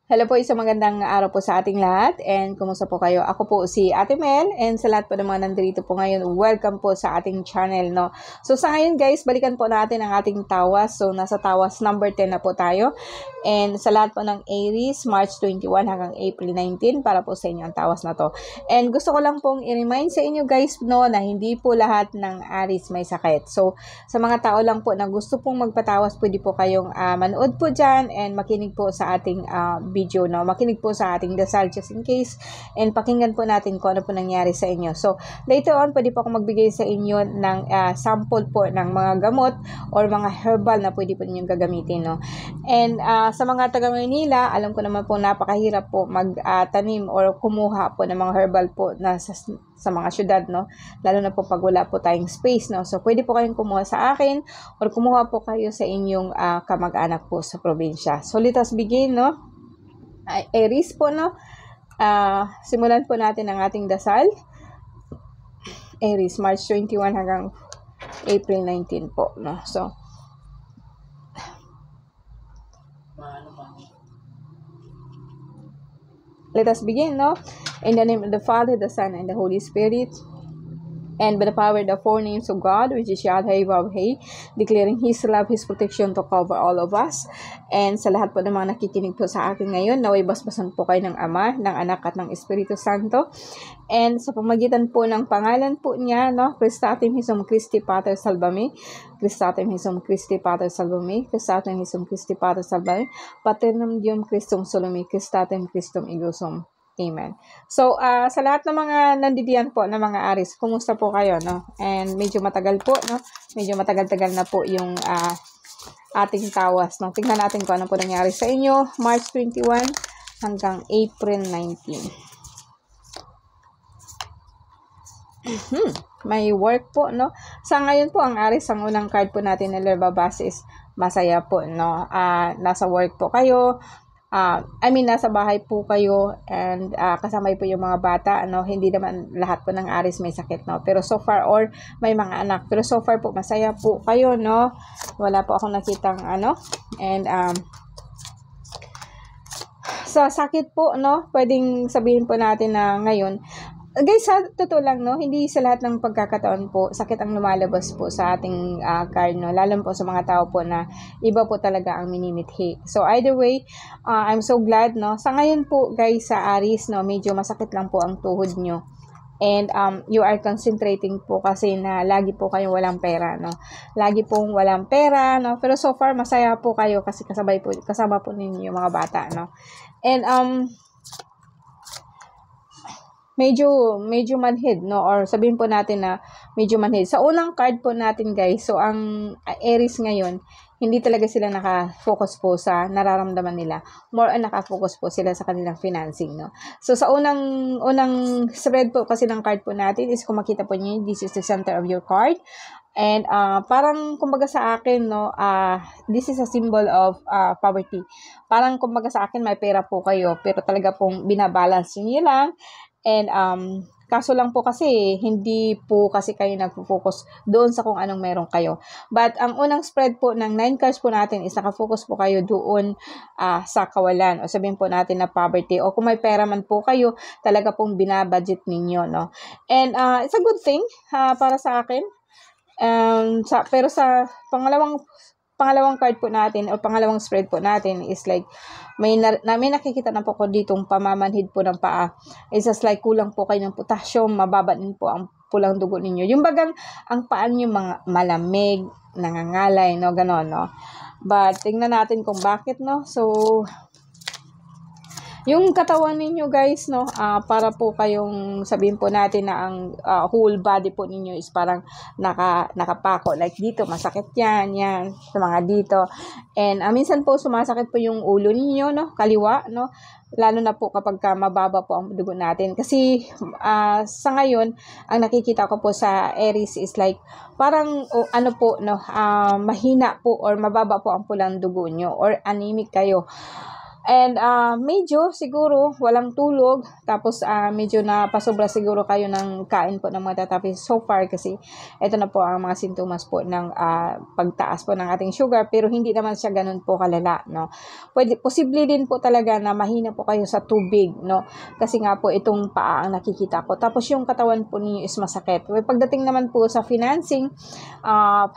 Hello po, isang magandang araw po sa ating lahat and kumusta po kayo? Ako po si Ate Mel and sa lahat po ng mga nandito po ngayon, welcome po sa ating channel, no? So sa ngayon guys, balikan po natin ang ating tawas. So nasa tawas number 10 na po tayo and sa lahat po ng Aries, March 21 hanggang April 19 para po sa inyo ang tawas na to. And gusto ko lang pong i-remind sa inyo guys, no, na hindi po lahat ng Aries may sakit. So sa mga tao lang po na gusto pong magpatawas, pwede po kayong manood po dyan and makinig po sa ating video, no? Makinig po sa ating dasal just in case and pakinggan po natin kung ano po nangyari sa inyo. So, later on, pwede po akong magbigay sa inyo ng sample po ng mga gamot or mga herbal na pwede po ninyong gagamitin, no? And sa mga taga Maynila, alam ko naman po napakahirap po magtanim or kumuha po ng mga herbal po na sa mga syudad, no? Lalo na po pag wala po tayong space, no? So, pwede po kayong kumuha sa akin or kumuha po kayo sa inyong kamag-anak po sa probinsya. So, let us begin, no? Aries po, no? Simulan po natin ang ating dasal. Aries, March 21 hanggang April 19 po, no? So, let us begin, no? In the name of the Father, the Son, and the Holy Spirit. And by the power of the four names of God, which is Yahweh, Wahweh, declaring His love, His protection to cover all of us. And sa lahat po ng mga nakikinig po sa akin ngayon, naway basbasan po kayo ng Ama, ng Anak at ng Espiritu Santo. And sa pamagitan po ng pangalan po niya, no, Christatim Hisum Christi Pater Salvami, Christatim Hisum Christi Pater Salvami, Christatim Hisum Christi Pater Salvami, Paternum Deum Christum Solumi, Christatim Christum Igusum. Amen. So, sa lahat ng mga nandidiyan po na mga Aries, kumusta po kayo, no? And medyo matagal po, no? Medyo matagal-tagal na po yung ating tawas, no? Tingnan natin kung ano po nangyari sa inyo. March 21 hanggang April 19. May work po, no? Sa ngayon po, ang Aries, ang unang card po natin na babase is masaya po, no? Nasa work po kayo. Nasa bahay po kayo and kasama po yung mga bata, no? Hindi naman lahat po ng Aries may sakit, no? Pero so far, or may mga anak. Pero so far po, masaya po kayo, no? Wala po akong nakitang and sa sakit po, no? Pwedeng sabihin po natin na ngayon, guys, sa totoo lang, no, hindi sa lahat ng pagkakataon po, sakit ang lumalabas po sa ating card, no, lalo po sa mga tao po na iba po talaga ang minimithi. So, either way, I'm so glad, no, sa ngayon po, guys, sa Aries, no, medyo masakit lang po ang tuhod nyo. And you are concentrating po kasi na lagi po kayong walang pera, no, lagi pong walang pera, no, pero so far, masaya po kayo kasi kasama po ninyo yung mga bata, no, and medyo manhid, no? Or sabihin po natin na medyo manhid. Sa unang card po natin, guys, so ang Aries ngayon, hindi talaga sila naka-focus po sa nararamdaman nila. More on naka-focus po sila sa kanilang financing, no? So sa unang spread po kasi ng card po natin is kung makita po niyo, this is the center of your card. And parang kumbaga sa akin, no, this is a symbol of poverty. Parang kumbaga sa akin may pera po kayo, pero talaga pong binabalance niyo lang. And kaso lang po kasi hindi po kasi kayo nagfo-focus doon sa kung anong meron kayo. But ang unang spread po ng 9 cards po natin is nakafocus po kayo doon sa kawalan o sabihin po natin na poverty, o kung may pera man po kayo, talaga pong binabudget ninyo, no? And it's a good thing para sa akin. Pero sa pangalawang card po natin o pangalawang spread po natin is like may nakikita na po ko ditong pamamanhid po ng paa. It's just like kulang po kayo ng potassium, mababa din po ang pulang dugo ninyo. Yung bagang ang paa niyo mga malamig, nangangalay, no, ganon, no. But tingnan natin kung bakit, no. So yung katawan ninyo, guys, no, para po kayong sabihin po natin na ang whole body po ninyo is parang nakapako. Like dito, masakit yan, sa mga dito. And minsan po sumasakit po yung ulo ninyo, no, kaliwa, no. Lalo na po kapag mababa po ang dugo natin. Kasi sa ngayon, ang nakikita ko po sa Aries is like parang mahina po or mababa po ang pulang dugo nyo or anemic kayo. And medyo siguro walang tulog, tapos medyo napasobra siguro kayo ng kain po ng mga tatapis so far, kasi ito na po ang mga sintomas po ng pagtaas po ng ating sugar, pero hindi naman siya ganun po kalala, no. Posible din po talaga na mahina po kayo sa tubig, no, kasi nga po itong paa ang nakikita ko, tapos yung katawan po ninyo is masakit. Pagdating naman po sa financing,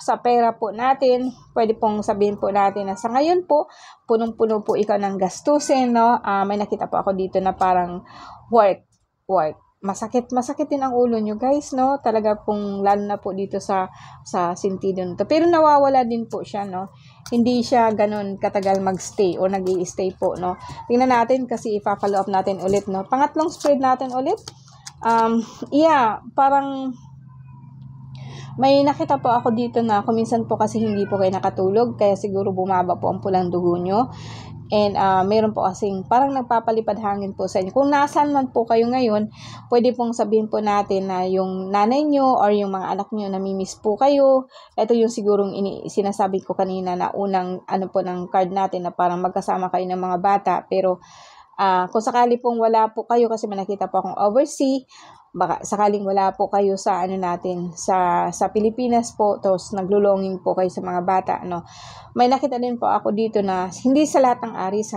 sa pera po natin, pwede pong sabihin po natin na sa ngayon po, punong-puno po ikaw ng gastusin, no? May nakita po ako dito na parang work. Masakit din ang ulo nyo, guys, no? Talaga pong, lalo na po dito sa sentido nito. Pero nawawala din po siya, no? Hindi siya ganun katagal magstay o nag-i-stay po, no? Tingnan natin kasi ipa-follow up natin ulit, no? Pangatlong spread natin ulit. Parang may nakita po ako dito na kuminsan po kasi hindi po kayo nakatulog, kaya siguro bumaba po ang pulang dugo nyo. And meron po kasing parang nagpapalipad hangin po sa inyo. Kung nasaan man po kayo ngayon, pwede pong sabihin po natin na yung nanay nyo or yung mga anak nyo namimiss po kayo. Ito yung sigurong sinasabi ko kanina na unang po ng card natin, na parang magkasama kayo ng mga bata. Pero kung sakali pong wala po kayo, kasi may nakita po akong overseas, baka sakaling wala po kayo sa natin sa Pilipinas po, tapos naglulonging po kayo sa mga bata, no. May nakita din po ako dito na hindi sa lahat ng aris,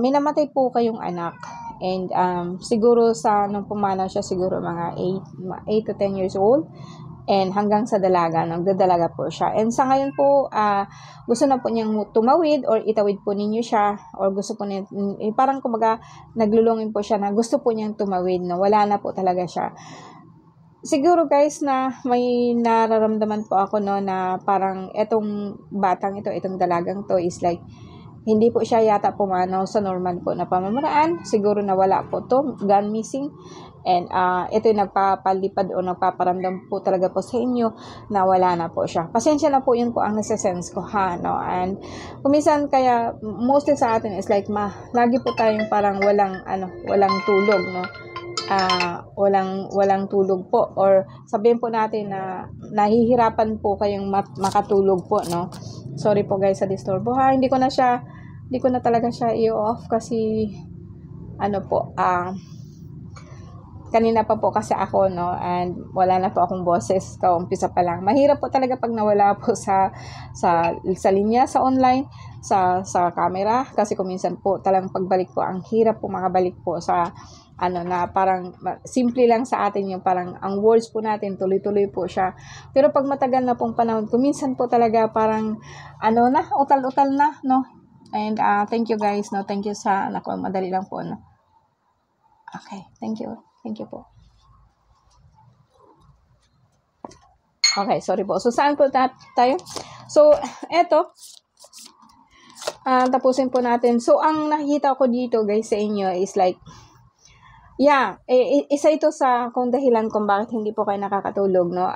may namatay po kayong anak, and siguro nung pumanaw siya, siguro mga 8 to 10 years old, and hanggang sa dalaga, nagdadalaga po siya. And sa ngayon po, gusto na po niyang tumawid or itawid po ninyo siya, or gusto po niya, parang kumbaga naglulungin po siya na gusto po niyang tumawid, no? Wala na po talaga siya. Siguro, guys, na may nararamdaman po ako, no, na parang etong batang ito, itong dalagang to is like, hindi po siya yata pumanaw sa normal po na pamamaraan. Siguro nawala po to, gone missing. And ito yung nagpapalipad o nagpaparamdam po talaga po sa inyo na wala na po siya. Pasensya na po, yun po ang nasa-sense ko, no. And kuminsan kaya mostly sa atin is like lagi po tayong parang walang tulog, no. Walang tulog po, or sabihin po natin na nahihirapan po kayong makatulog po, no. Sorry po, guys, sa disturbo, hindi ko na talaga siya i-off kasi kanina pa po kasi ako, no, and wala na po akong boses, kaumpisa pa lang. Mahirap po talaga pag nawala po sa linya, sa online, sa camera, kasi kuminsan po talagang pagbalik po, ang hirap po makabalik po sa na parang simple lang sa atin yung parang ang words po natin tuloy-tuloy po siya. Pero pag matagal na pong panahon, kuminsan po talaga parang utal-utal na, no. And thank you, guys, no. Thank you sa madali lang po, no. Okay, thank you po. Okay, sorry po. So, saan po tayo? So, eto, tapusin po natin. So, ang nakikita ko dito, guys, sa inyo is like, isa ito sa kung dahilan kung bakit hindi po kayo nakakatulog, no.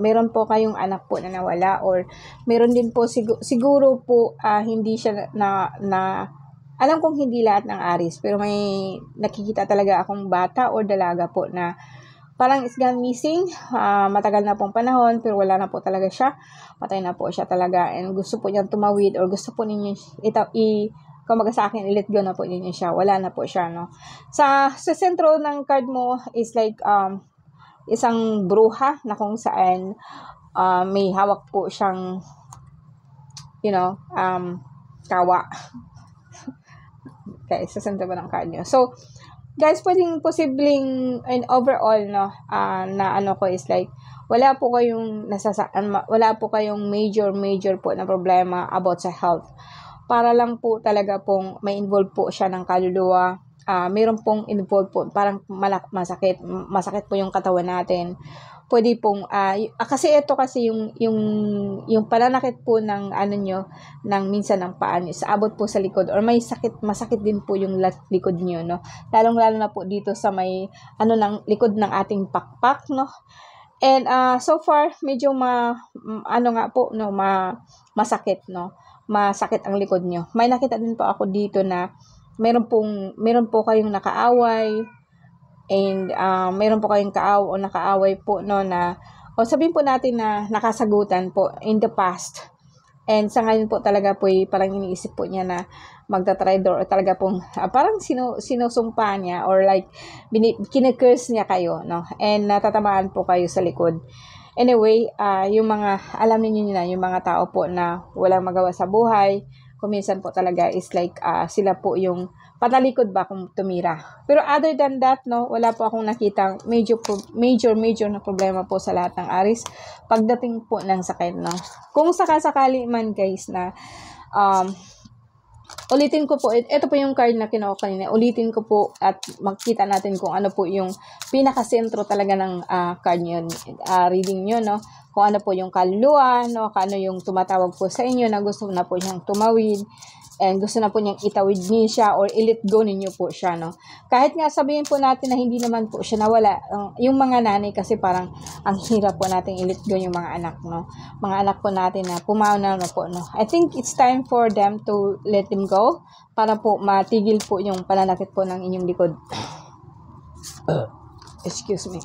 Meron po kayong anak po na nawala, or meron din po siguro po hindi siya na alam kong hindi lahat ng aris, pero may nakikita talaga akong bata or dalaga po na parang is gone missing, matagal na pong panahon, pero wala na po talaga siya, patay na po siya talaga, and gusto po niyang tumawid, or gusto po ninyo kumbaga sa akin, i-let go na po ninyo siya, wala na po siya, no. Sa sentro ng card mo is like isang bruha na kung saan may hawak po siyang kawa. Okay, sa sentro ba ng card nyo. So, guys, pwedeng posibleng and overall, no, na ko is like, wala po kayong major po na problema about sa health. Para lang po talaga pong may involve po siya ng kaluluwa. Meron pong involved po, parang masakit po yung katawan natin. Pwede pong, kasi ito kasi yung pananakit po ng ng minsan ng paa nyo, sa abot po sa likod, or masakit din po yung likod nyo, no. Lalong-lalo na po dito sa may, ng likod ng ating pakpak, no. And, so far, medyo masakit, no. Masakit ang likod nyo. May nakita din po ako dito na meron po kayong nakaaway, and meron po kayong nakaaway po, no, na, o sabihin po natin na nakasagutan po in the past. And sa ngayon po talaga po, parang iniisip po niya na magta-traitor or talaga pong parang sinusumpa niya or like kine-curse niya kayo, no? And natatamaan po kayo sa likod. Anyway, yung mga, alam niyo na, yung mga tao po na walang magawa sa buhay, kuminsan po talaga is like sila po yung patalikod ba kung tumira. Pero other than that, no, wala po akong nakitang major na problema po sa lahat ng aris pagdating po ng sakit, no. Kung sakasakali man guys na ulitin ko po, ito po yung card na kinuha kanina. Ulitin ko po at makita natin kung ano po yung pinakasentro talaga ng card nyo, reading nyo, no? Kung ano po yung kaluluwa, no? Kung ano yung tumatawag po sa inyo na gusto na po niyang tumawid and gusto na po niyang itawid niyo siya or i-let go ninyo po siya, no? Kahit nga sabihin po natin na hindi naman po siya nawala, yung mga nanay kasi parang ang hirap po natin i-let go yung mga anak, no? Mga anak po natin na pumauna na po, no? I think it's time for them to let them go para po matigil po yung pananakit po ng inyong likod. Excuse me.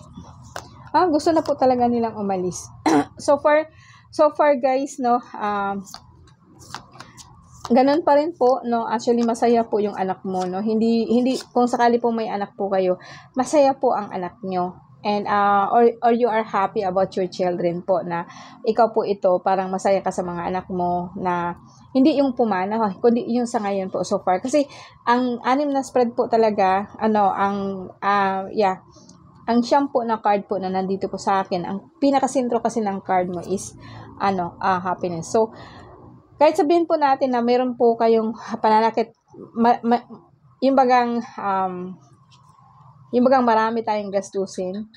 Gusto na po talaga nilang umalis. So far guys, no, ganun pa rin po, no. Actually masaya po yung anak mo, no. Hindi kung sakali po may anak po kayo, masaya po ang anak nyo. And or you are happy about your children po, na ikaw po ito, parang masaya ka sa mga anak mo na hindi yung pumana, kundi yung sa ngayon po so far. Kasi ang anim na spread po talaga, ang siyam po na card po na nandito po sa akin, ang pinakasentro kasi ng card mo is happiness. So kahit sabihin po natin na meron po kayong pananakit, yung bagang marami tayong gastusin,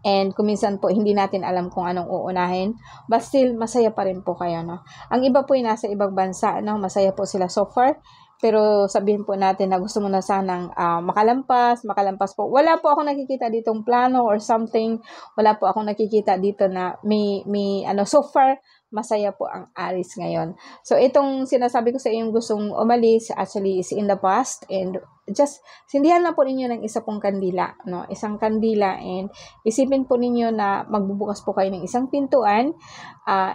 and kuminsan po hindi natin alam kung anong uunahin, but still masaya pa rin po kayo, no. Ang iba po ay nasa ibang bansa, no, masaya po sila so far. Pero sabihin po natin na gusto mo na sanang makalampas po. Wala po akong nakikita ditong plano or something. Wala po akong nakikita dito na may so far masaya po ang aris ngayon. So itong sinasabi ko sa inyong gustong umalis actually is in the past, and just sindihan na po ninyo ng isa pong kandila, no? Isang kandila, and isipin po ninyo na magbubukas po kayo ng isang pintuan,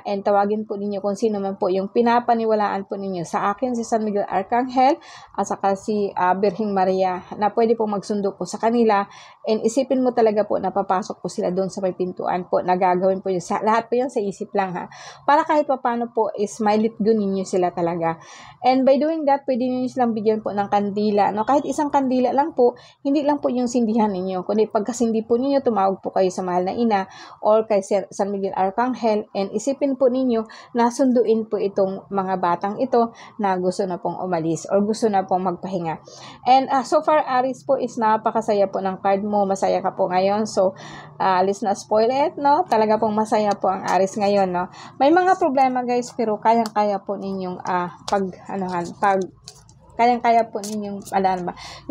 and tawagin po ninyo kung sino man po yung pinapaniwalaan po ninyo. Sa akin si San Miguel Arcangel at saka si Birheng Maria na pwede po magsundo po sa kanila, and isipin mo talaga po na papasok po sila doon sa may pintuan po, na gagawin po yun. Lahat po yun sa isip lang, ha, para kahit paano po is may let go ninyo sila talaga. And by doing that, pwede ninyo silang bigyan po ng kandila, no? Kahit isang kandila lang po, hindi lang po yung sindihan ninyo, kundi pagkasindi po ninyo, tumawag po kayo sa mahal na ina or kay San Miguel Arcangel, and isipin po ninyo na sunduin po itong mga batang ito na gusto na pong umalis or gusto na pong magpahinga. And so far, Aries po is napakasaya po ng card mo. Masaya ka po ngayon. So, let's not spoil it, no? Talaga pong masaya po ang Aries ngayon, no? May mga problema guys, pero kayang-kaya po ninyong kayang-kaya po ninyong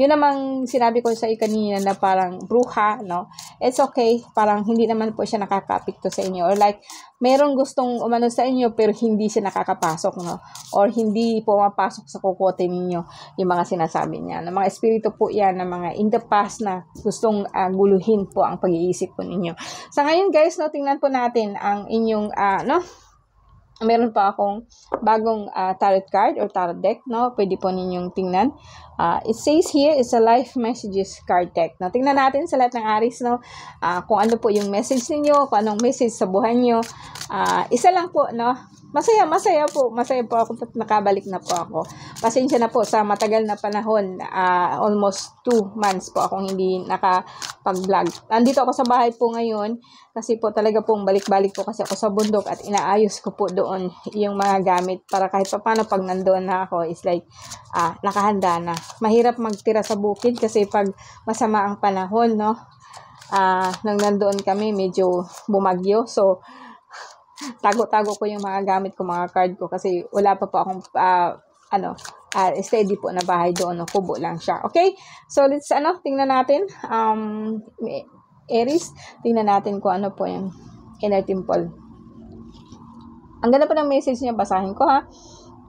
yun namang sinabi ko sa kanina na parang bruha, no? It's okay, parang hindi naman po siya nakakapikto sa inyo, or like merong gustong umano sa inyo pero hindi siya nakakapasok, no? Or hindi po mapasok sa kokote ninyo yung mga sinasabi niya. Na mga espiritu po yan, na mga in the past na gustong guluhin po ang pag-iisip po ninyo. Sa ngayon guys, no, tingnan po natin ang inyong meron pa akong bagong tarot card or tarot deck, no? Pwede po ninyong tingnan. It says here, it's a life messages card deck. No? Tingnan natin sa lahat ng Aries, no? Kung ano po yung message niyo, kung anong message sa buhay niyo. Isa lang po, no? Masaya po ako at nakabalik na po ako. Pasensya na po sa matagal na panahon, almost 2 months po akong hindi nakapag-vlog. Nandito ako sa bahay po ngayon kasi po talaga pong balik-balik po kasi ako sa bundok at inaayos ko po doon yung mga gamit para kahit paano pag nandoon na ako is like nakahanda na. Mahirap magtira sa bukid kasi pag masama ang panahon, no? Nang nandoon kami medyo bumagyo, so tago-tago ko yung mga gamit ko, mga card ko, kasi wala pa po akong steady po na bahay doon, no? Kubo lang siya. Okay? So let's tingnan natin Aries, tingnan natin kung ano po yung inner temple. Ang ganda pa ng message niya, basahin ko, ha.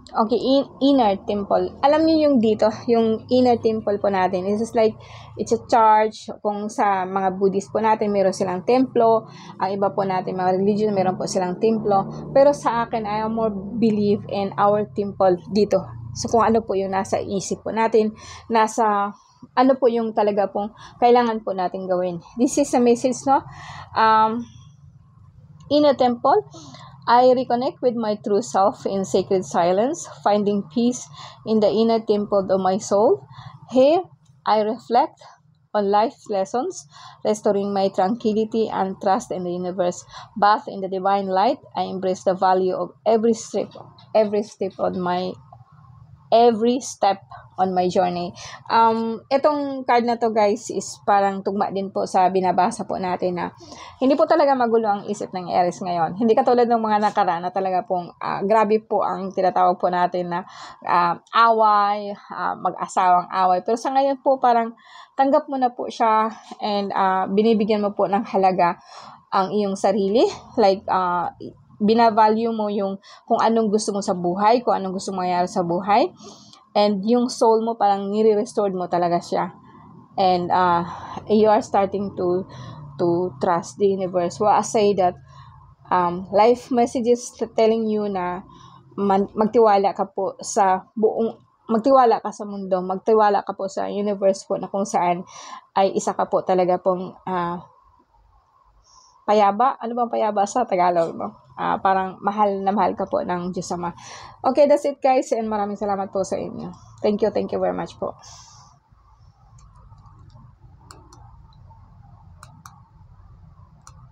Okay, inner temple. Alam niyo yung dito, yung inner temple po natin. It's like, it's a church. Kung sa mga Buddhist po natin, meron silang templo. Ang iba po natin, mga religion, meron po silang templo. Pero sa akin, I more believe in our temple dito. So, kung ano po yung nasa isip po natin, nasa ano po yung talaga pong kailangan po natin gawin. This is a message, no? In a temple, I reconnect with my true self in sacred silence, finding peace in the inner temple of my soul. Here, I reflect on life's lessons, restoring my tranquility and trust in the universe. Bathed in the divine light, I embrace the value of every step on my journey. Itong card na to guys is parang tugma din po sa binabasa po natin na hindi po talaga magulo ang isip ng Aries ngayon. Hindi katulad ng mga nakaraan na talaga pong grabe po ang tinatawag po natin na away, mag-asawang away. Pero sa ngayon po parang tanggap mo na po siya and binibigyan mo po ng halaga ang iyong sarili. Like, binavalue mo yung kung anong gusto mo sa buhay, kung anong gusto mo mangyari sa buhay. And yung soul mo, parang nire-restored mo talaga siya. And you are starting to trust the universe. Well, I say that life messages telling you na magtiwala ka po sa magtiwala ka sa mundo, magtiwala ka po sa universe po na kung saan ay isa ka po talaga pong payaba. Ano bang payaba sa Tagalog, no? Parang mahal na mahal ka po ng Diyos Ama. Okay, that's it guys, and maraming salamat po sa inyo. Thank you very much po.